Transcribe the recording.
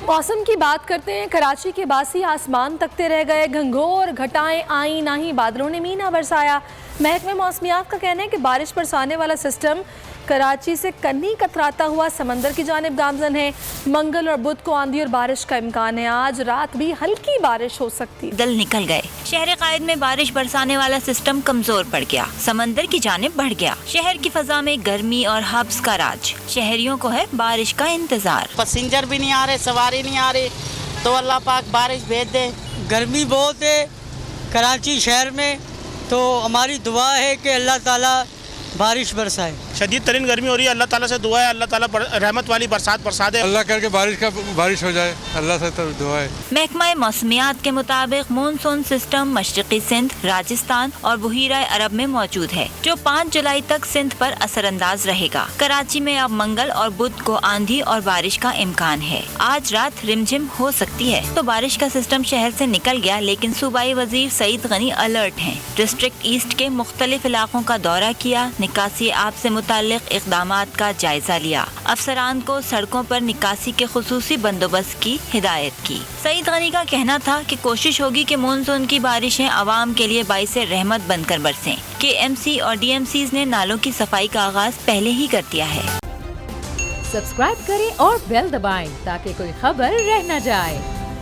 मौसम की बात करते हैं। कराची के बासी आसमान तकते रह गए, घंघोर घटाएं आई, ना ही बादलों ने मीना बरसाया। महकमे मौसमियात का कहना है कि बारिश बरसाने वाला सिस्टम कराची से कन्नी कतराता हुआ समंदर की जानिब गामजन है। मंगल और बुध को आंधी और बारिश का इम्कान है। आज रात भी हल्की बारिश हो सकती। दल निकल गए। शहर कायद में बारिश बरसाने वाला सिस्टम कमजोर पड़ गया, समंदर की जानिब बढ़ गया। शहर की फजा में गर्मी और हब्स का राज। शहरियों को है बारिश का इंतजार। पैसेंजर भी नहीं आ रहे, सवारी नहीं आ रही, तो अल्लाह पाक बारिश भेज दे। गर्मी बहुत है कराची शहर में, तो हमारी दुआ है कि अल्लाह ताला बारिश बरसाए। शदीद तरीन गर्मी हो रही है, अल्लाह ताला से दुआ है, अल्लाह ताला रहमत वाली बरसात बरसा दे। अल्लाह करके बारिश हो जाए, अल्लाह से तो दुआ है। महकमा मौसमियात के मुताबिक मानसून सिस्टम मशरकी सिंध, राजस्थान और बहीरा अरब में मौजूद है, जो 5 जुलाई तक सिंध पर असरअंदाज रहेगा। कराची में अब मंगल और बुध को आंधी और बारिश का इम्कान है। आज रात रिमझिम हो सकती है। तो बारिश का सिस्टम शहर से निकल गया, लेकिन सूबाई वजीर सईद गनी अलर्ट हैं। डिस्ट्रिक्ट ईस्ट के मुख्तलिफ इलाकों का दौरा किया, निकासी आब से मुताल्लिक इक़दामात का जायजा लिया। अफसरान को सड़कों पर निकासी के खुसूसी बंदोबस्त की हिदायत की। सईद गनी का कहना था कि कोशिश होगी कि मानसून की बारिशें आवाम के लिए बाइसे रहमत बनकर बरसें। KMC और DMCs ने नालों की सफाई का आगाज पहले ही कर दिया है। सब्सक्राइब करें और बेल दबाएं ताकि कोई खबर रह न जाए।